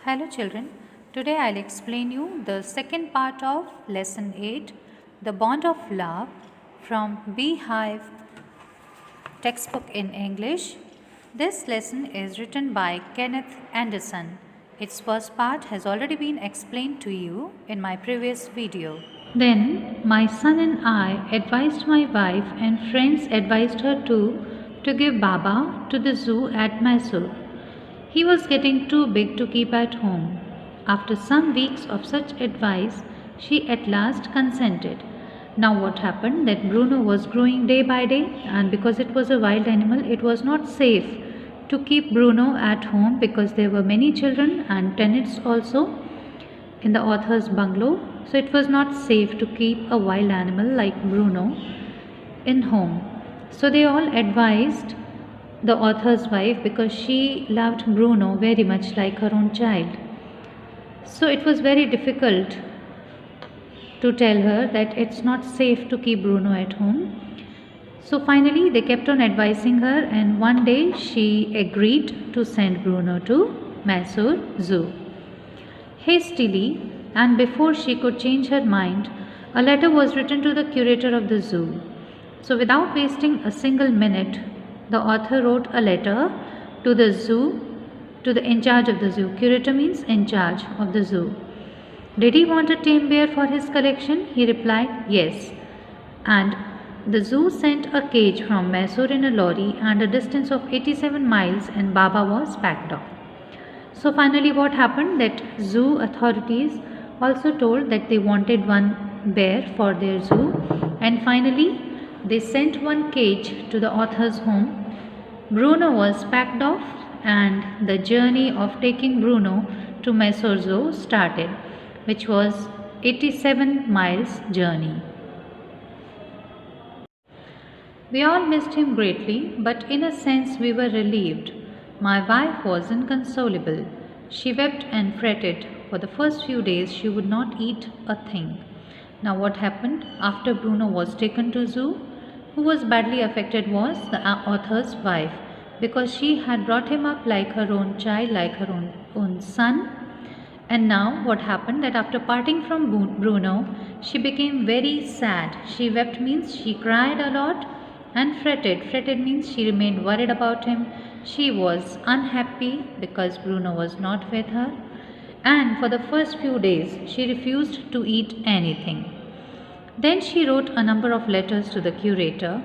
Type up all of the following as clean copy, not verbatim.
Hello children, today I'll explain you the second part of lesson 8, The Bond of Love from Beehive textbook in English. This lesson is written by Kenneth Anderson. Its first part has already been explained to you in my previous video. Then my son and I advised my wife and friends advised her too to give Baba to the zoo at Mysore. He was getting too big to keep at home. After some weeks of such advice, she at last consented. Now what happened that Bruno was growing day by day, and because it was a wild animal, it was not safe to keep Bruno at home because there were many children and tenants also in the author's bungalow. So it was not safe to keep a wild animal like Bruno in home. So they all advised the author's wife because she loved Bruno very much like her own child. So it was very difficult to tell her that it's not safe to keep Bruno at home. So finally they kept on advising her, and one day she agreed to send Bruno to Mysore Zoo. Hastily, and before she could change her mind, a letter was written to the curator of the zoo. So without wasting a single minute, the author wrote a letter to the zoo, to the in charge of the zoo. Curator means in charge of the zoo. Did he want a tame bear for his collection? He replied, yes. And the zoo sent a cage from Mysore in a lorry and a distance of 87 miles, and Baba was packed off. So finally what happened that zoo authorities also told that they wanted one bear for their zoo, and finally they sent one cage to the author's home. Bruno was packed off and the journey of taking Bruno to Mysore Zoo started, which was 87 miles journey. We all missed him greatly, but in a sense we were relieved. My wife was inconsolable. She wept and fretted. For the first few days she would not eat a thing. Now what happened after Bruno was taken to zoo? Who was badly affected was the author's wife, because she had brought him up like her own child, like her own son. And now what happened that after parting from Bruno, she became very sad. She wept means she cried a lot, and fretted. Fretted means she remained worried about him. She was unhappy because Bruno was not with her. And for the first few days, she refused to eat anything. Then she wrote a number of letters to the curator.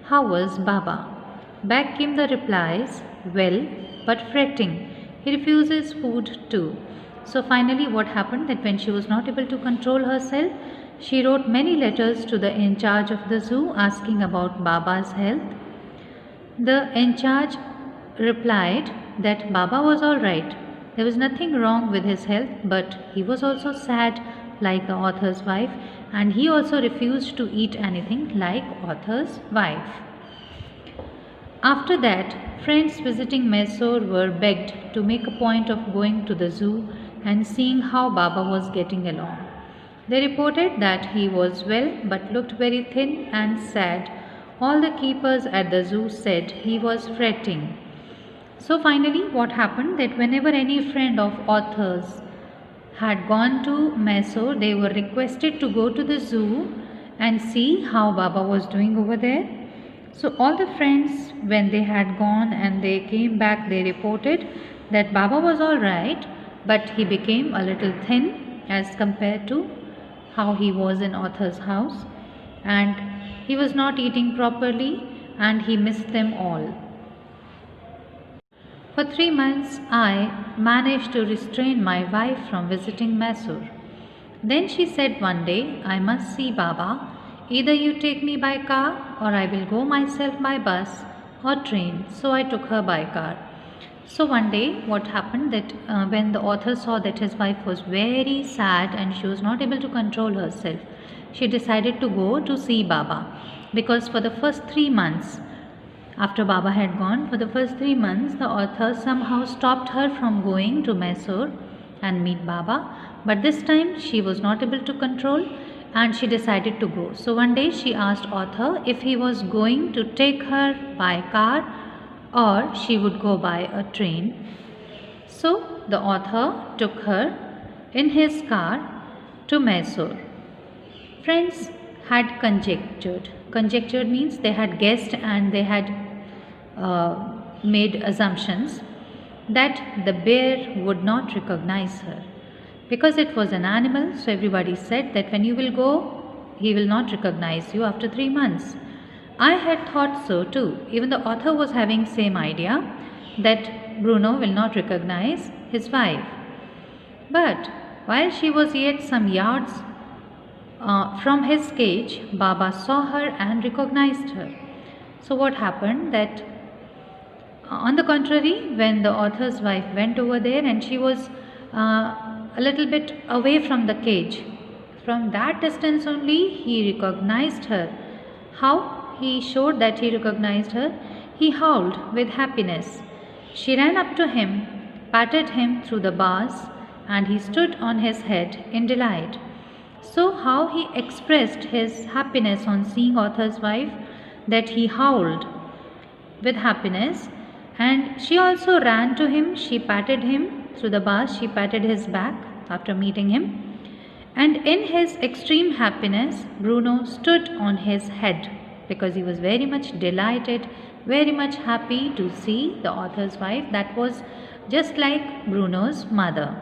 How was Baba? Back came the replies, well, but fretting. He refuses food too. So finally what happened that when she was not able to control herself, she wrote many letters to the in charge of the zoo asking about Baba's health. The in charge replied that Baba was all right. There was nothing wrong with his health, but he was also sad like the author's wife, and he also refused to eat anything like author's wife. After that, friends visiting Mysore were begged to make a point of going to the zoo and seeing how Baba was getting along. They reported that he was well but looked very thin and sad. All the keepers at the zoo said he was fretting. So finally what happened that whenever any friend of authors had gone to Mysore, they were requested to go to the zoo and see how Baba was doing over there. So all the friends, when they had gone and they came back, they reported that Baba was all right, but he became a little thin as compared to how he was in author's house, and he was not eating properly, and he missed them all. For 3 months I managed to restrain my wife from visiting Mysore. Then she said one day, I must see Baba. Either you take me by car or I will go myself by bus or train. So I took her by car. So one day what happened that when the author saw that his wife was very sad and she was not able to control herself, she decided to go to see Baba, because for the first 3 months after Baba had gone, for the first 3 months the author somehow stopped her from going to Mysore and meet Baba, but this time she was not able to control and she decided to go. So one day she asked author if he was going to take her by car or she would go by a train. So the author took her in his car to Mysore. Friends had conjectured. Conjectured means they had guessed and they had made assumptions that the bear would not recognize her. Because it was an animal, so everybody said that when you will go, he will not recognize you after 3 months. I had thought so too. Even the author was having same idea that Bruno will not recognize his wife. But while she was yet some yards from his cage, Baba saw her and recognized her. So what happened that on the contrary, when the author's wife went over there and she was a little bit away from the cage, from that distance only he recognized her. How he showed that he recognized her? He howled with happiness. She ran up to him, patted him through the bars, and he stood on his head in delight. So how he expressed his happiness on seeing author's wife, that he howled with happiness, and she also ran to him. She patted him through the bars, she patted his back after meeting him, and in his extreme happiness Bruno stood on his head because he was very much delighted, very much happy to see the author's wife that was just like Bruno's mother.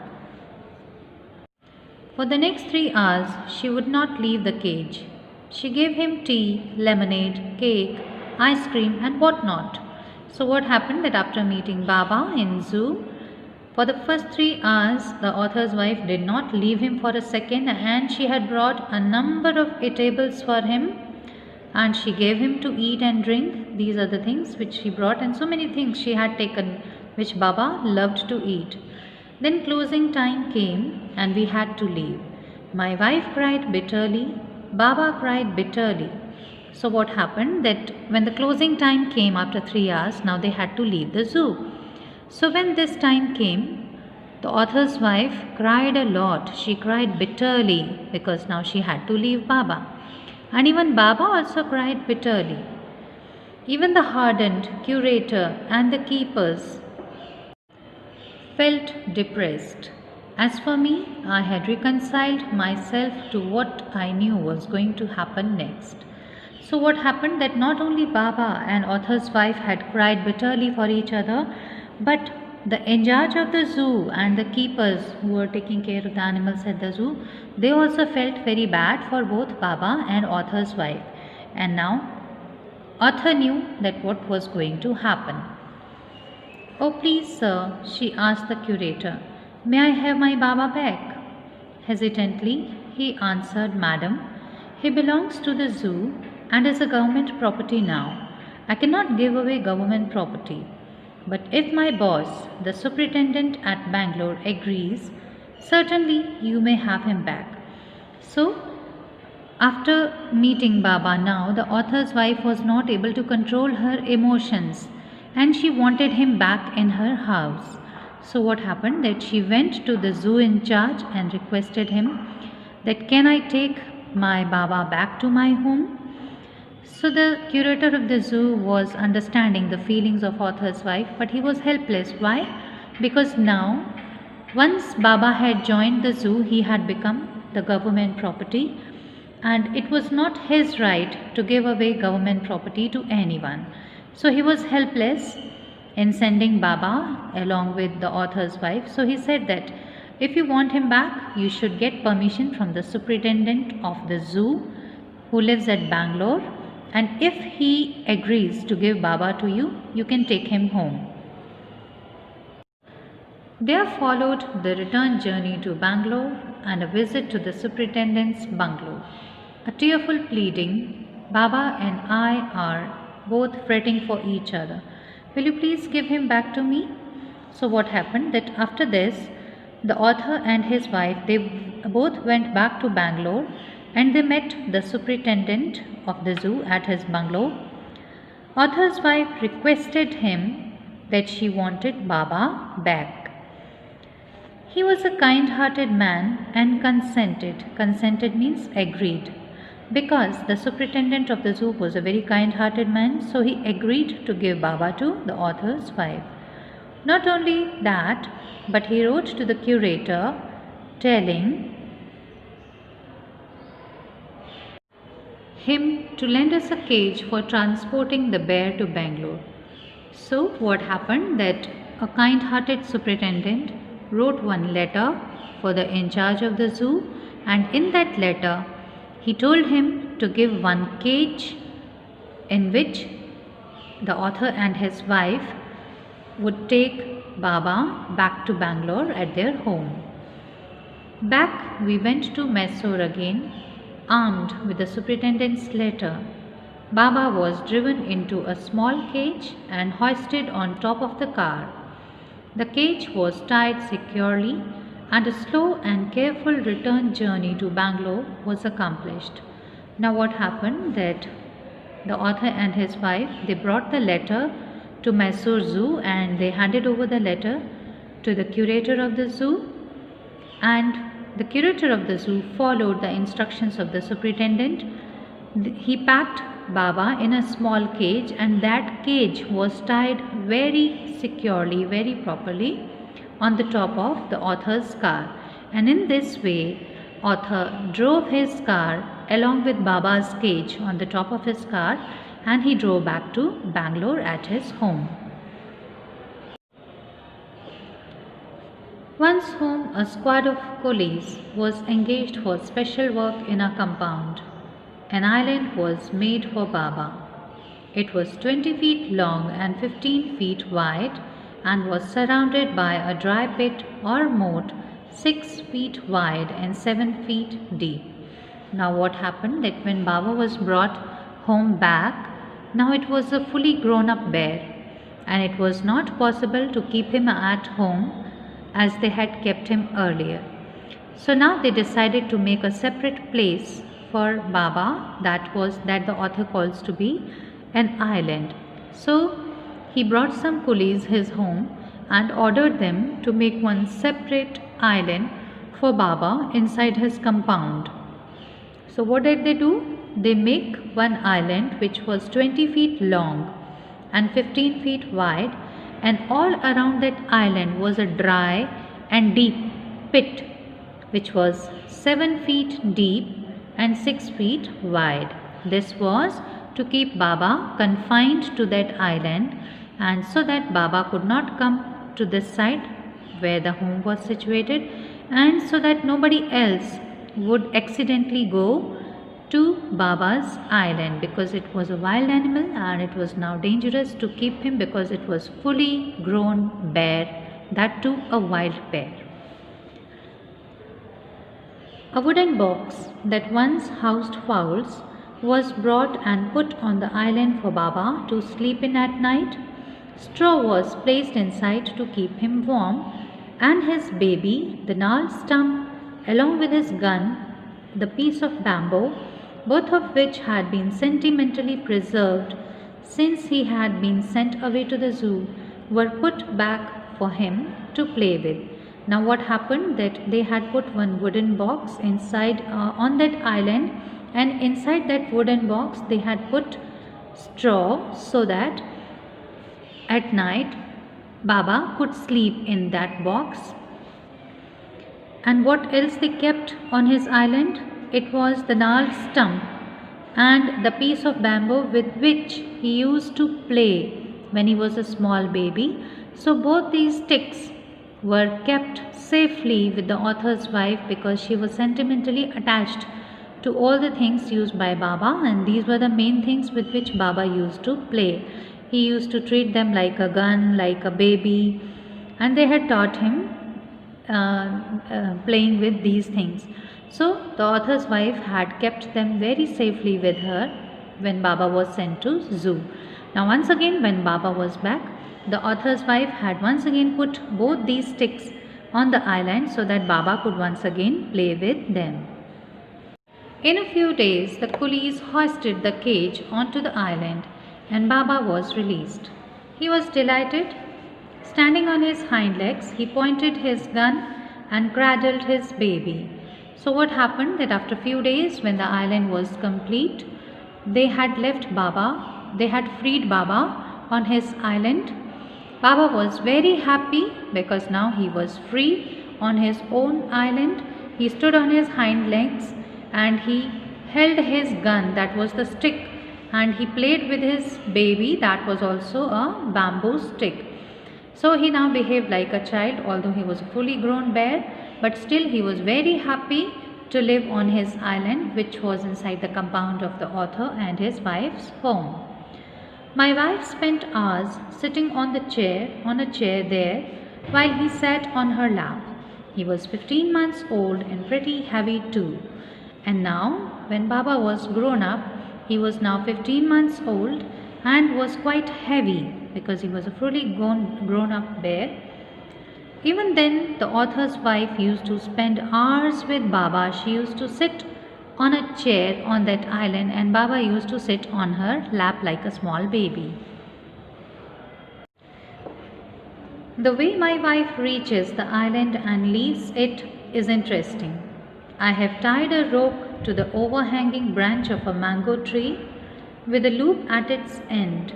For the next 3 hours she would not leave the cage. She gave him tea, lemonade, cake, ice cream and what not. So what happened that after meeting Baba in zoo, for the first 3 hours the author's wife did not leave him for a second, and she had brought a number of eatables for him and she gave him to eat and drink. These are the things which she brought, and so many things she had taken which Baba loved to eat. Then closing time came and we had to leave. My wife cried bitterly, Baba cried bitterly. So what happened that when the closing time came after 3 hours, now they had to leave the zoo. So when this time came, the author's wife cried a lot. She cried bitterly because now she had to leave Baba. And even Baba also cried bitterly. Even the hardened curator and the keepers felt depressed. As for me, I had reconciled myself to what I knew was going to happen next. So what happened that not only Baba and author's wife had cried bitterly for each other, but the in charge of the zoo and the keepers who were taking care of the animals at the zoo, they also felt very bad for both Baba and author's wife. And now author knew that what was going to happen. Oh please sir, she asked the curator, may I have my Baba back? Hesitantly he answered, madam, he belongs to the zoo and is a government property now. I cannot give away government property. But if my boss, the superintendent at Bangalore, agrees, certainly you may have him back. So, after meeting Baba now, the author's wife was not able to control her emotions and she wanted him back in her house. So what happened that she went to the zoo in charge and requested him that can I take my Baba back to my home? So the curator of the zoo was understanding the feelings of author's wife, but he was helpless. Why? Because now, once Baba had joined the zoo, he had become the government property, and it was not his right to give away government property to anyone. So he was helpless in sending Baba along with the author's wife. So he said that if you want him back, you should get permission from the superintendent of the zoo who lives at Bangalore. And if he agrees to give Baba to you, you can take him home. There followed the return journey to Bangalore and a visit to the superintendent's bungalow. A tearful pleading, Baba and I are both fretting for each other. Will you please give him back to me? So what happened that after this, the author and his wife, they both went back to Bangalore and they met the superintendent of the zoo at his bungalow. Author's wife requested him that she wanted Baba back. He was a kind-hearted man and consented. Consented means agreed. Because the superintendent of the zoo was a very kind-hearted man, so he agreed to give Baba to the author's wife. Not only that, but he wrote to the curator telling him to lend us a cage for transporting the bear to Bangalore. So what happened that a kind-hearted superintendent wrote one letter for the in charge of the zoo, and in that letter he told him to give one cage in which the author and his wife would take Baba back to Bangalore at their home. Back we went to Mysore again, armed with the superintendent's letter. Baba was driven into a small cage and hoisted on top of the car. The cage was tied securely, and a slow and careful return journey to Bangalore was accomplished. Now what happened that the author and his wife, they brought the letter to Mysore Zoo and they handed over the letter to the curator of the zoo, and the curator of the zoo followed the instructions of the superintendent. He packed Baba in a small cage, and that cage was tied very securely, very properly on the top of the author's car. And in this way, author drove his car along with Baba's cage on the top of his car, and he drove back to Bangalore at his home. Once home, a squad of coolies was engaged for special work in a compound. An island was made for Baba. It was 20 feet long and 15 feet wide and was surrounded by a dry pit or moat 6 feet wide and 7 feet deep. Now what happened that when Baba was brought home back, now it was a fully grown up bear, and it was not possible to keep him at home as they had kept him earlier. So now they decided to make a separate place for Baba, that the author calls to be an island. So he brought some coolies his home and ordered them to make one separate island for Baba inside his compound. So what did they do? They make one island which was 20 feet long and 15 feet wide, and all around that island was a dry and deep pit which was 7 feet deep and 6 feet wide. This was to keep Baba confined to that island, and so that Baba could not come to this side where the home was situated, and so that nobody else would accidentally go to Baba's island, because it was a wild animal and it was now dangerous to keep him because it was fully grown bear, that too a wild bear. A wooden box that once housed fowls was brought and put on the island for Baba to sleep in at night. Straw was placed inside to keep him warm, and his baby, the gnarled stump, along with his gun, the piece of bamboo, both of which had been sentimentally preserved since he had been sent away to the zoo, were put back for him to play with. Now what happened that they had put one wooden box inside on that island, and inside that wooden box they had put straw so that at night Baba could sleep in that box. And what else they kept on his island? It was the gnarled stump and the piece of bamboo with which he used to play when he was a small baby. So both these sticks were kept safely with the author's wife because she was sentimentally attached to all the things used by Baba, and these were the main things with which Baba used to play. He used to treat them like a gun, like a baby, and they had taught him playing with these things. So the author's wife had kept them very safely with her when Baba was sent to zoo. Now once again when Baba was back, the author's wife had once again put both these sticks on the island so that Baba could once again play with them. In a few days, the coolies hoisted the cage onto the island and Baba was released. He was delighted. Standing on his hind legs, he pointed his gun and cradled his baby. So what happened that after a few days when the island was complete, they had left Baba, they had freed Baba on his island Baba was very happy because now he was free on his own island. He stood on his hind legs and he held his gun, that was the stick, and he played with his baby, that was also a bamboo stick. So he now behaved like a child, although he was a fully grown bear, but still he was very happy to live on his island, which was inside the compound of the author and his wife's home. My wife spent hours sitting on a chair there, while he sat on her lap. He was 15 months old and pretty heavy too. And now, when Baba was grown up, he was now 15 months old and was quite heavy because he was a fully grown up bear. Even then, the author's wife used to spend hours with Baba. She used to sit on a chair on that island and Baba used to sit on her lap like a small baby. The way my wife reaches the island and leaves it is interesting. I have tied a rope to the overhanging branch of a mango tree with a loop at its end.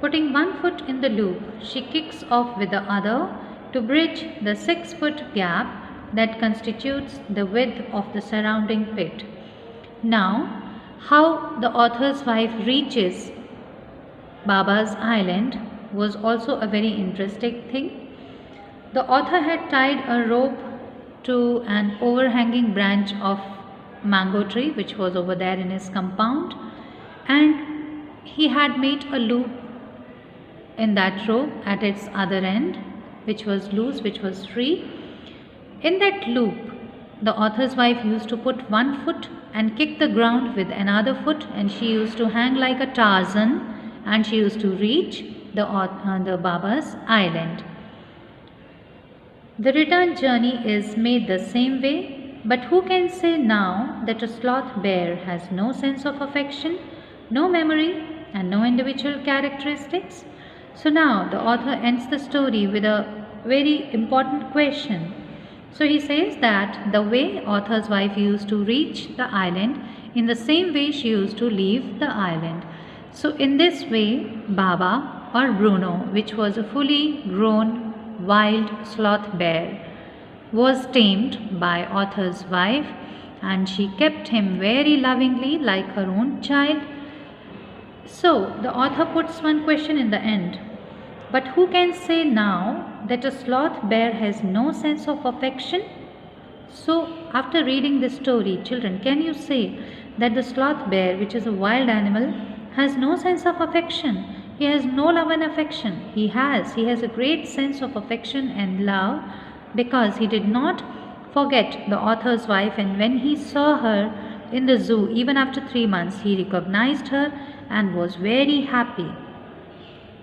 Putting one foot in the loop, she kicks off with the other to bridge the 6-foot gap that constitutes the width of the surrounding pit. Now, how the author's wife reaches Baba's island was also a very interesting thing. The author had tied a rope to an overhanging branch of mango tree which was over there in his compound, and he had made a loop in that rope at its other end, which was loose, which was free. In that loop, the author's wife used to put one foot and kick the ground with another foot, and she used to hang like a Tarzan, and she used to reach the Baba's island. The return journey is made the same way, but who can say now that a sloth bear has no sense of affection, no memory, and no individual characteristics? So now the author ends the story with a very important question. So he says that the way author's wife used to reach the island, in the same way she used to leave the island. So in this way, Baba or Bruno, which was a fully grown wild sloth bear, was tamed by author's wife, and she kept him very lovingly like her own child. So the author puts one question in the end. But who can say now that a sloth bear has no sense of affection? So after reading this story, children, can you say that the sloth bear, which is a wild animal, has no sense of affection? He has no love and affection. He has a great sense of affection and love, because he did not forget the author's wife, and when he saw her in the zoo, even after 3 months, he recognized her and was very happy.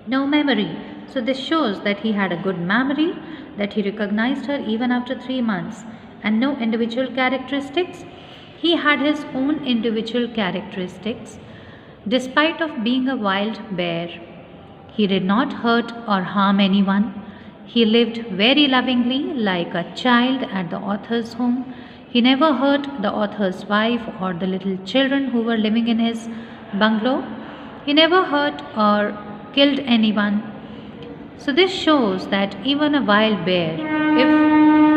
No memory. So this shows that he had a good memory, that he recognized her even after 3 months. And no individual characteristics. He had his own individual characteristics. Despite of being a wild bear, he did not hurt or harm anyone. He lived very lovingly like a child at the author's home. He never hurt the author's wife or the little children who were living in his bungalow. He never hurt or killed anyone. So this shows that even a wild bear, if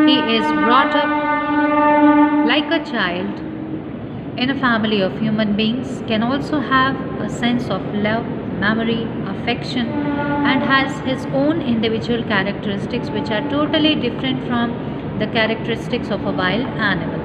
he is brought up like a child in a family of human beings, can also have a sense of love, memory, affection, and has his own individual characteristics which are totally different from the characteristics of a wild animal.